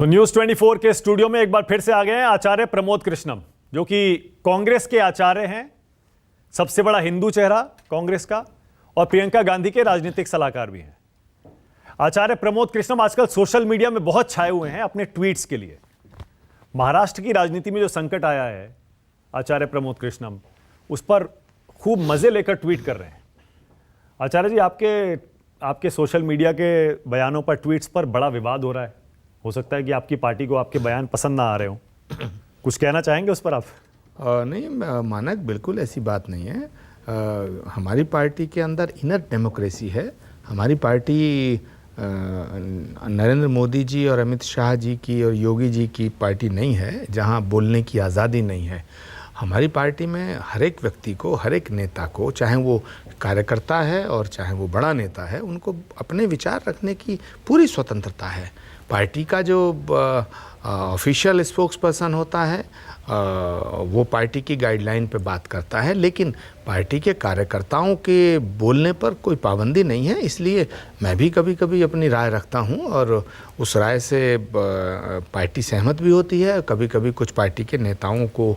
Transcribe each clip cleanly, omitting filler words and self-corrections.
तो न्यूज 24 के स्टूडियो में एक बार फिर से आ गए हैं आचार्य प्रमोद कृष्णम, जो कि कांग्रेस के आचार्य हैं, सबसे बड़ा हिंदू चेहरा कांग्रेस का, और प्रियंका गांधी के राजनीतिक सलाहकार भी हैं। आचार्य प्रमोद कृष्णम आजकल सोशल मीडिया में बहुत छाए हुए हैं अपने ट्वीट्स के लिए। महाराष्ट्र की राजनीति में जो संकट आया है, आचार्य प्रमोद कृष्णम उस पर खूब मजे लेकर ट्वीट कर रहे हैं। आचार्य जी, आपके सोशल मीडिया के बयानों पर, ट्वीट्स पर बड़ा विवाद हो रहा है। हो सकता है कि आपकी पार्टी को आपके बयान पसंद ना आ रहे हो, कुछ कहना चाहेंगे उस पर आप? नहीं, मानक, बिल्कुल ऐसी बात नहीं है। हमारी पार्टी के अंदर इनर डेमोक्रेसी है। हमारी पार्टी नरेंद्र मोदी जी और अमित शाह जी की और योगी जी की पार्टी नहीं है जहां बोलने की आज़ादी नहीं है। हमारी पार्टी में हर एक व्यक्ति को, हर एक नेता को, चाहे वो कार्यकर्ता है और चाहे वो बड़ा नेता है, उनको अपने विचार रखने की पूरी स्वतंत्रता है। पार्टी का जो ऑफिशियल स्पोक्स पर्सन होता है वो पार्टी की गाइडलाइन पे बात करता है, लेकिन पार्टी के कार्यकर्ताओं के बोलने पर कोई पाबंदी नहीं है। इसलिए मैं भी कभी कभी अपनी राय रखता हूं और उस राय से पार्टी सहमत भी होती है। कभी कभी कुछ पार्टी के नेताओं को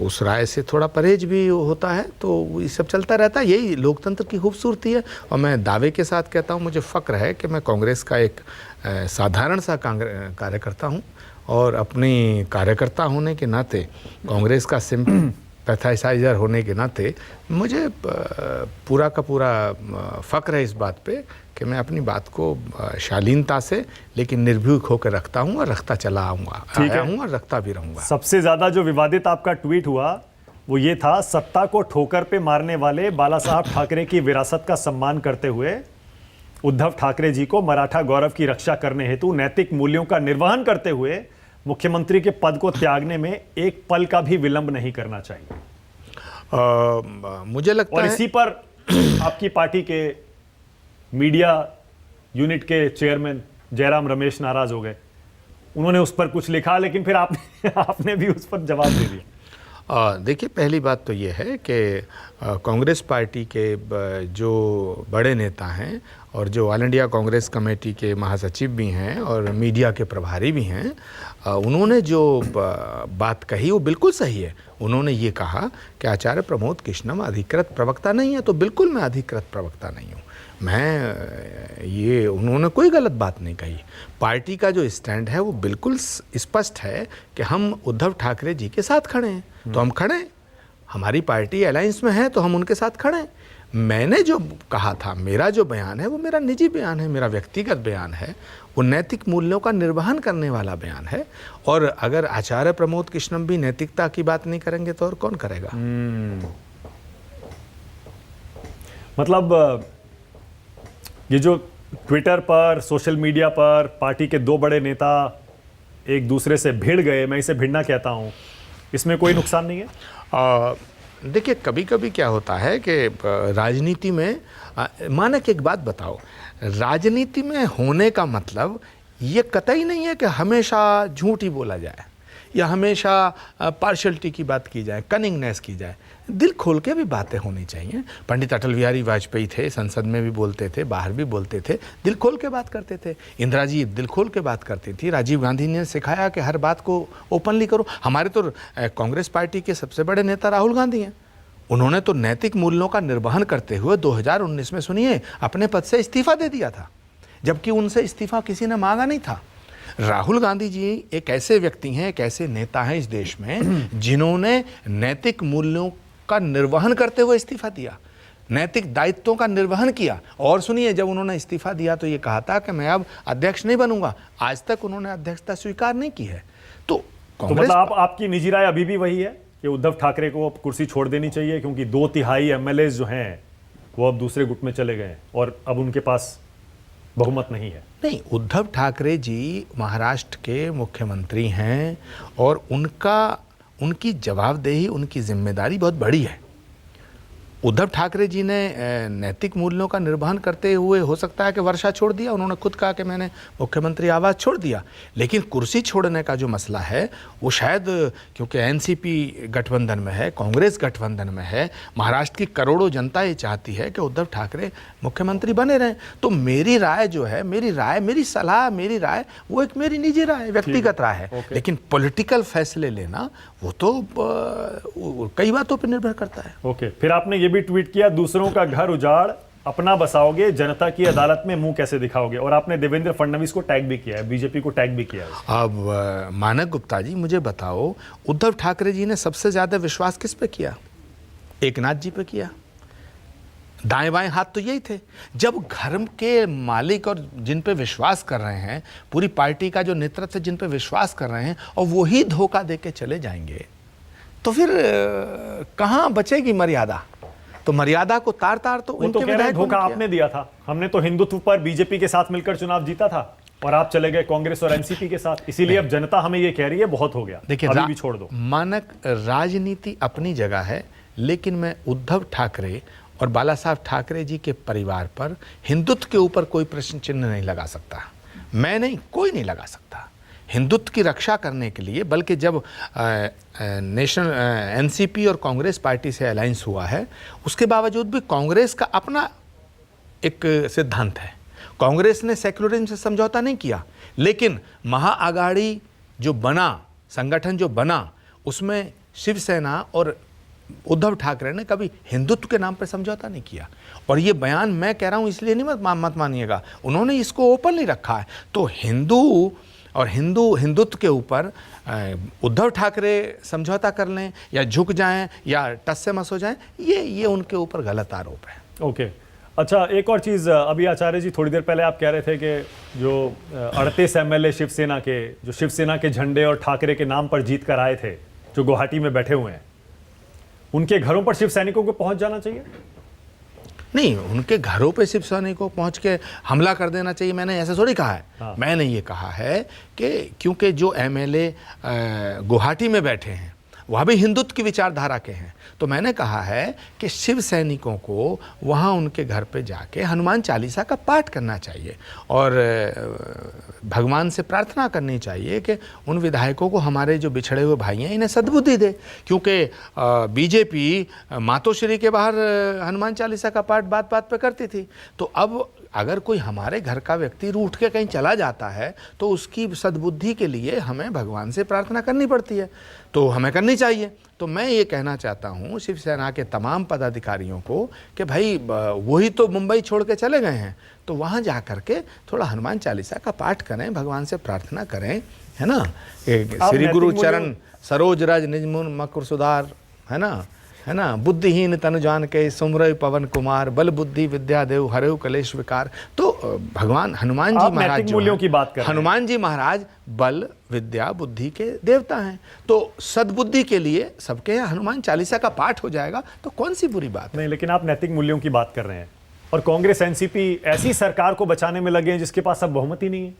उस राय से थोड़ा परहेज भी होता है। तो ये सब चलता रहता है, यही लोकतंत्र की खूबसूरती है। और मैं दावे के साथ कहता हूँ, मुझे फ़ख्र है कि मैं कांग्रेस का एक साधारण सा कार्यकर्ता हूँ, और अपनी कार्यकर्ता होने के नाते, कांग्रेस का सिंपैथाइजर होने के नाते मुझे पूरा का पूरा फ़ख्र है इस बात पे कि मैं अपनी बात को शालीनता से लेकिन निर्भीक होकर रखता हूँ और रखता चला आया हूँ और रखता भी रहूँगा। सबसे ज़्यादा जो विवादित आपका ट्वीट हुआ वो ये था, सत्ता को ठोकर पे मारने वाले बाला साहब ठाकरे की विरासत का सम्मान करते हुए उद्धव ठाकरे जी को मराठा गौरव की रक्षा करने हेतु नैतिक मूल्यों का निर्वहन करते हुए मुख्यमंत्री के पद को त्यागने में एक पल का भी विलंब नहीं करना चाहिए। मुझे लगता है, और इसी पर आपकी पार्टी के मीडिया यूनिट के चेयरमैन जयराम रमेश नाराज हो गए। उन्होंने उस पर कुछ लिखा, लेकिन फिर आपने भी उस पर जवाब दे दिया। देखिए, पहली बात तो ये है कि कांग्रेस पार्टी के जो बड़े नेता हैं और जो ऑल इंडिया कांग्रेस कमेटी के महासचिव भी हैं और मीडिया के प्रभारी भी हैं, उन्होंने जो बात कही वो बिल्कुल सही है। उन्होंने ये कहा कि आचार्य प्रमोद कृष्णम अधिकृत प्रवक्ता नहीं है। तो बिल्कुल मैं अधिकृत प्रवक्ता नहीं हूँ। उन्होंने कोई गलत बात नहीं कही। पार्टी का जो स्टैंड है वो बिल्कुल स्पष्ट है कि हम उद्धव ठाकरे जी के साथ खड़े हैं, तो हम खड़े हैं। हमारी पार्टी अलायंस में है तो हम उनके साथ खड़े हैं। मैंने जो कहा था, मेरा जो बयान है वो मेरा निजी बयान है, मेरा व्यक्तिगत बयान है, वो नैतिक मूल्यों का निर्वहन करने वाला बयान है। और अगर आचार्य प्रमोद कृष्णम भी नैतिकता की बात नहीं करेंगे तो और कौन करेगा? मतलब ये जो ट्विटर पर, सोशल मीडिया पर पार्टी के दो बड़े नेता एक दूसरे से भिड़ गए, मैं इसे भिड़ना कहता हूं, इसमें कोई नुकसान नहीं है? देखिए, कभी कभी क्या होता है कि राजनीति में, मानक एक बात बताओ, राजनीति में होने का मतलब ये कतई नहीं है कि हमेशा झूठ ही बोला जाए या हमेशा पार्शलिटी की बात की जाए, कनिंगनेस की जाए। दिल खोल के भी बातें होनी चाहिए। पंडित अटल बिहारी वाजपेयी थे, संसद में भी बोलते थे, बाहर भी बोलते थे, दिल खोल के बात करते थे। इंदिरा जी दिल खोल के बात करती थी। राजीव गांधी ने सिखाया कि हर बात को ओपनली करो। हमारे तो कांग्रेस पार्टी के सबसे बड़े नेता राहुल गांधी हैं। उन्होंने तो नैतिक मूल्यों का निर्वहन करते हुए 2019 में, सुनिए, अपने पद से इस्तीफा दे दिया था, जबकि उनसे इस्तीफा किसी ने मांगा नहीं था। राहुल गांधी जी एक ऐसे व्यक्ति हैं, एक ऐसे नेता हैं इस देश में जिन्होंने नैतिक मूल्यों का निर्वहन करते हुए इस्तीफा दिया, नैतिक दायित्वों का निर्वहन किया। और सुनिए, जब उन्होंने इस्तीफा दिया तो ये कहा था कि मैं अब अध्यक्ष नहीं बनूंगा। आज तक उन्होंने अध्यक्षता स्वीकार नहीं की है। तो मतलब आपकी निजी राय अभी भी वही है कि उद्धव ठाकरे को अब कुर्सी छोड़ देनी चाहिए, क्योंकि 2/3 एमएलए जो हैं वो अब दूसरे गुट में चले गए और अब उनके पास बहुमत नहीं है? नहीं, उद्धव ठाकरे जी महाराष्ट्र के मुख्यमंत्री हैं और उनकी जवाबदेही, उनकी जिम्मेदारी बहुत बड़ी है। उद्धव ठाकरे जी ने नैतिक मूल्यों का निर्वहन करते हुए हो सकता है कि वर्षा छोड़ दिया, उन्होंने खुद कहा कि मैंने मुख्यमंत्री आवास छोड़ दिया, लेकिन कुर्सी छोड़ने का जो मसला है वो शायद क्योंकि एनसीपी गठबंधन में है, कांग्रेस गठबंधन में है, महाराष्ट्र की करोड़ों जनता ये चाहती है कि उद्धव ठाकरे मुख्यमंत्री बने रहें। तो मेरी राय जो है, मेरी सलाह, मेरी राय वो एक मेरी निजी राय, व्यक्तिगत राय है, लेकिन पॉलिटिकल फैसले लेना वो तो कई बातों पर निर्भर करता है। ओके, फिर आपने ये भी ट्वीट किया, दूसरों का घर उजाड़ अपना बसाओगे, जनता की अदालत में मुंह कैसे दिखाओगे, और आपने देवेंद्र फडणवीस को टैग भी किया है, बीजेपी को टैग भी किया है। अब मानक गुप्ता जी मुझे बताओ, उद्धव ठाकरे जी ने सबसे ज्यादा विश्वास किस पे किया? एकनाथ जी पे किया। दाएं बाएं हाथ तो यही थे। जब घर के मालिक और जिन पे विश्वास कर रहे हैं, पूरी पार्टी का जो नेतृत्व जिन पे विश्वास कर रहे हैं, और वही धोखा दे के चले जाएंगे, तो फिर कहाँ बचेगी मर्यादा? तो मर्यादा को तार तार तो उनके विधायक धोखा आपने दिया था। हमने तो हिंदुत्व पर बीजेपी के साथ मिलकर चुनाव जीता था, और आप चले गए कांग्रेस और एनसीपी के साथ। इसीलिए अब जनता हमें ये कह रही है बहुत हो गया, देखिए अभी भी छोड़ दो। मानक, राजनीति अपनी जगह है, लेकिन मैं उद्धव ठाकरे और बाला साहब ठाकरे जी के परिवार पर हिंदुत्व के ऊपर कोई प्रश्न चिन्ह नहीं लगा सकता। मैं नहीं, कोई नहीं लगा सकता। हिंदुत्व की रक्षा करने के लिए, बल्कि जब नेशनल एनसीपी और कांग्रेस पार्टी से अलायंस हुआ है, उसके बावजूद भी कांग्रेस का अपना एक सिद्धांत है। कांग्रेस ने सेक्युलरिज्म से समझौता नहीं किया, लेकिन महाआघाड़ी जो बना, संगठन जो बना, उसमें शिवसेना और उद्धव ठाकरे ने कभी हिंदुत्व के नाम पर समझौता नहीं किया। और ये बयान मैं कह रहा हूं इसलिए नहीं, मत मानिएगा, उन्होंने इसको ओपनली रखा है। तो हिंदू और हिंदुत्व के ऊपर उद्धव ठाकरे समझौता कर लें या झुक जाएं या टस से मस हो जाएं, ये उनके ऊपर गलत आरोप है। ओके, अच्छा, एक और चीज़, अभी आचार्य जी थोड़ी देर पहले आप कह रहे थे कि जो 38 एमएलए शिवसेना के, जो शिवसेना के झंडे और ठाकरे के नाम पर जीत कर आए थे, जो गुवाहाटी में बैठे हुए हैं, उनके घरों पर शिव सैनिकों को पहुंच जाना चाहिए? नहीं, उनके घरों पे शिव सैनिकों को पहुंच के हमला कर देना चाहिए, मैंने ऐसा थोड़ी कहा है। हाँ। मैंने ये कहा है कि क्योंकि जो एमएलए गुवाहाटी में बैठे हैं वह भी हिंदुत्व की विचारधारा के हैं, तो मैंने कहा है कि शिव सैनिकों को वहाँ उनके घर पे जाके हनुमान चालीसा का पाठ करना चाहिए और भगवान से प्रार्थना करनी चाहिए कि उन विधायकों को, हमारे जो बिछड़े हुए भाई हैं, इन्हें सद्बुद्धि दे। क्योंकि बीजेपी मातोश्री के बाहर हनुमान चालीसा का पाठ बात बात पे करती थी। तो अब अगर कोई हमारे घर का व्यक्ति रूठ के कहीं चला जाता है तो उसकी सद्बुद्धि के लिए हमें भगवान से प्रार्थना करनी पड़ती है, तो हमें करनी चाहिए। तो मैं ये कहना चाहता हूँ शिवसेना के तमाम पदाधिकारियों को कि भाई वही तो मुंबई छोड़ के चले गए हैं, तो वहाँ जा कर के थोड़ा हनुमान चालीसा का पाठ करें, भगवान से प्रार्थना करें, है ना। श्री गुरु चरण सरोज रज निजमुन मकुर सुधार, है ना। बुद्धिहीन तनु जान के सुमरय पवन कुमार, बल बुद्धि विद्या देव हरेव कलेश विकार। तो भगवान हनुमान जी महाराज मूल्यों की बात कर, हनुमान जी महाराज बल विद्या बुद्धि के देवता हैं, तो सद्बुद्धि के लिए सबके यहाँ हनुमान चालीसा का पाठ हो जाएगा तो कौन सी बुरी बात नहीं। लेकिन आप नैतिक मूल्यों की बात कर रहे हैं, और कांग्रेस एनसीपी ऐसी सरकार को बचाने में लगे हैं जिसके पास अब बहुमत ही नहीं है।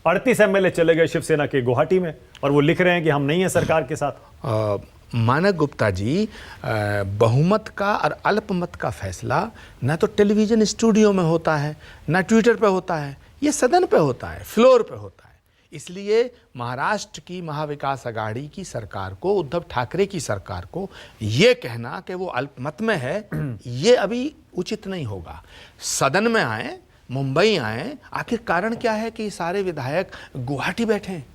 38 एमएलए चले गए शिवसेना के गुवाहाटी में, और वो लिख रहे हैं कि हम नहीं है सरकार के साथ। मानक गुप्ता जी, बहुमत का और अल्पमत का फैसला ना तो टेलीविजन स्टूडियो में होता है, ना ट्विटर पे होता है, ये सदन पे होता है, फ्लोर पे होता है। इसलिए महाराष्ट्र की महाविकास अघाड़ी की सरकार को, उद्धव ठाकरे की सरकार को ये कहना कि वो अल्पमत में है, ये अभी उचित नहीं होगा। सदन में आए, मुंबई आए, आखिर कारण क्या है कि सारे विधायक गुवाहाटी बैठे हैं,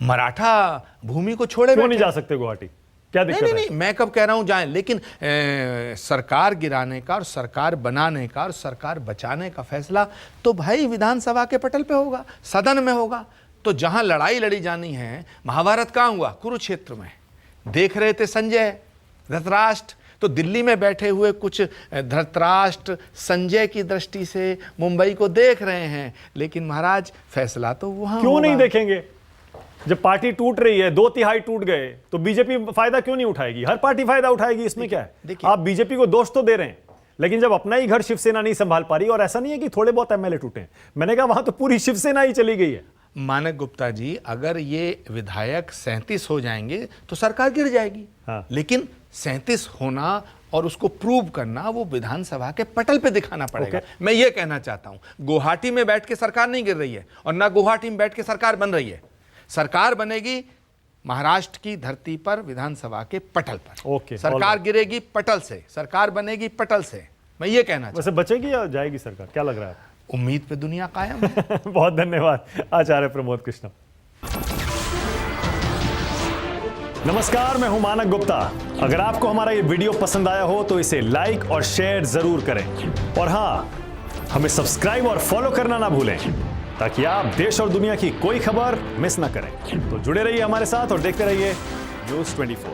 मराठा भूमि को छोड़े क्यों नहीं जा सकते गुवाहाटी? क्या दिक्कत है? नहीं, मैं कब कह रहा हूं जाएं, लेकिन सरकार गिराने का और सरकार बनाने का और सरकार बचाने का फैसला तो भाई विधानसभा के पटल पे होगा, सदन में होगा। तो जहां लड़ाई लड़ी जानी है, महाभारत कहां हुआ? कुरुक्षेत्र में। देख रहे थे संजय, धृतराष्ट्र, तो दिल्ली में बैठे हुए कुछ धृतराष्ट्र संजय की दृष्टि से मुंबई को देख रहे हैं, लेकिन महाराज फैसला तो वहां क्यों नहीं देखेंगे? जब पार्टी टूट रही है, 2/3 टूट गए, तो बीजेपी फायदा क्यों नहीं उठाएगी? हर पार्टी फायदा उठाएगी, इसमें क्या है? आप बीजेपी को दोष तो दे रहे हैं, लेकिन जब अपना ही घर शिवसेना नहीं संभाल पा रही, और ऐसा नहीं है कि थोड़े बहुत एमएलए टूटे हैं, मैंने कहा वहां तो पूरी शिवसेना ही चली गई है। मानक गुप्ता जी, अगर ये विधायक 37 हो जाएंगे तो सरकार गिर जाएगी। हाँ। लेकिन 37 होना और उसको प्रूव करना वो विधानसभा के पटल पे दिखाना पड़ेगा। मैं ये कहना चाहता हूं, गुवाहाटी में बैठ के सरकार नहीं गिर रही है और ना गुवाहाटी में बैठ के सरकार बन रही है। सरकार बनेगी महाराष्ट्र की धरती पर विधानसभा के पटल पर। ओके, सरकार गिरेगी पटल से, सरकार बनेगी पटल से। मैं ये कहना चाहता वैसे बचेगी या जाएगी सरकार, क्या लग रहा है? हूं, उम्मीद पे दुनिया कायम है। बहुत धन्यवाद आचार्य प्रमोद कृष्णम। नमस्कार, मैं हूं मानक गुप्ता। अगर आपको हमारा ये वीडियो पसंद आया हो तो इसे लाइक और शेयर जरूर करें और हां, हमें सब्सक्राइब और फॉलो करना ना भूलें ताकि आप देश और दुनिया की कोई खबर मिस ना करें। तो जुड़े रहिए हमारे साथ और देखते रहिए News 24।